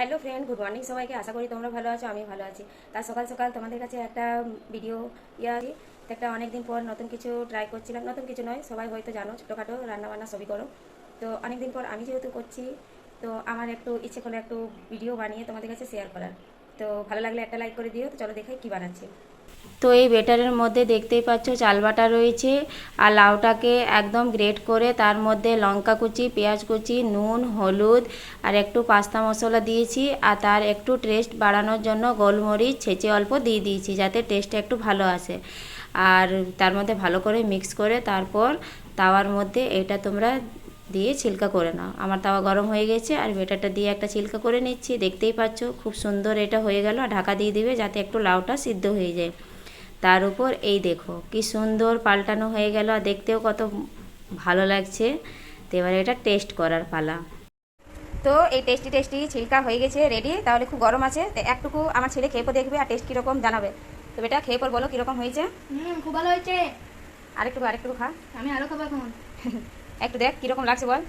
Hello friend, good morning সবাইকে। আশা করি তোমরা ভালো আছো, আমি ভালো আছি। তার সকাল সকাল তোমাদের কাছে একটা ভিডিও একটা অনেক দিন পর নতুন কিছু ট্রাই করছিলাম। নতুন কিছু নয়, সবাই হয়তো জানো, ছোটোখাটো রান্নাবান্না সবই করো। তো অনেক দিন পর আমি যেহেতু করছি, তো আমার একটু ইচ্ছে করলো একটু ভিডিও বানিয়ে তোমাদের কাছে শেয়ার করার। তো ভালো লাগলে একটা লাইক করে দিও। তো চলো দেখাই কী বানাচ্ছি। তো এই বেটারের মধ্যে দেখতেই পাচ্ছ চাল বাটা রয়েছে, আর লাউটাকে একদম গ্রেট করে তার মধ্যে লঙ্কা কুচি, পেঁয়াজ কুচি, নুন, হলুদ আর একটু পাস্তা মশলা দিয়েছি, আর তার একটু টেস্ট বাড়ানোর জন্য গোলমরিচ ছেঁচে অল্প দিয়ে দিয়েছি যাতে টেস্টটা একটু ভালো আসে। আর তার মধ্যে ভালো করে মিক্স করে তারপর তাওয়ার মধ্যে এটা তোমরা দিয়ে ছিলকা করে নাও। আমার তাওয়া গরম হয়ে গেছে আর বেটারটা দিয়ে একটা ছিলকা করে নিচ্ছি। দেখতেই পাচ্ছ খুব সুন্দর এটা হয়ে গেল। ঢাকা দিয়ে দিবে যাতে একটু লাউটা সিদ্ধ হয়ে যায়। তার উপর এই দেখো কি সুন্দর পাল্টানো হয়ে গেল, আর দেখতেও কত ভালো লাগছে। তো এবারে এটা টেস্ট করার পালা। তো এই টেস্টি টেস্টি ছিলকা হয়ে গেছে রেডি। তাহলে খুব গরম আছে, তো একটুকু আমার ছেলে খেয়ে পর দেখবে আর টেস্ট কীরকম জানাবে। তো বেটা খেয়ে পর বলো কীরকম হয়েছে। খুব ভালো হয়েছে। আরেকটু খা। আমি আরো খাবো এখন। একটু দেখ কীরকম লাগছে বল।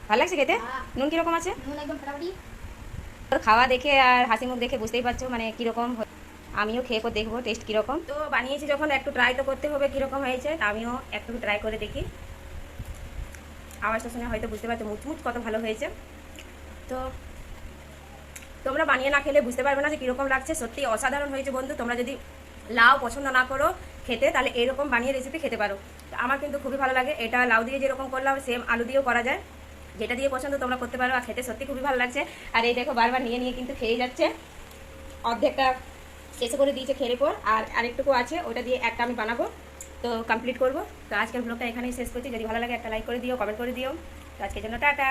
ভালো লাগছে খেতে? নুন কীরকম আছে? নুন একদম ফাটাফাটি। তোর খাওয়া দেখে আর হাসি মুখ দেখে বুঝতেই পারছো মানে কীরকম। আমিও খেয়ে করে দেখবো টেস্ট কীরকম। তো বানিয়েছি যখন একটু ট্রাই তো করতে হবে কীরকম হয়েছে। তা আমিও একটু ট্রাই করে দেখি। আওয়াজটা শুনে হয়তো বুঝতে পারছো মুচমুচ কত ভালো হয়েছে। তো তোমরা বানিয়ে না খেলে বুঝতে পারবে না যে কীরকম লাগছে। সত্যি অসাধারণ হয়েছে বন্ধু। তোমরা যদি লাউ পছন্দ না করো খেতে, তাহলে এরকম বানিয়ে রেসিপি খেতে পারো। আমার কিন্তু খুবই ভালো লাগে এটা। লাউ দিয়ে যেরকম করলাম সেম আলু দিয়েও করা যায়, যেটা দিয়ে পছন্দ তোমরা করতে পারো। আর খেতে সত্যি খুবই ভালো লাগছে। আর এই দেখো বারবার নিয়ে নিয়ে কিন্তু খেয়ে যাচ্ছে। অর্ধেকটা শেষ করে দিয়েছে খেয়ে পর, আর আরেকটুকু আছে, ওটা দিয়ে একটা আমি বানাবো। তো কমপ্লিট করবো। তো আজকের ব্লগটা এখানেই শেষ করছি। যদি ভালো লাগে একটা লাইক করে দিও, কমেন্ট করে দিও। তো আজকের জন্য টাটা।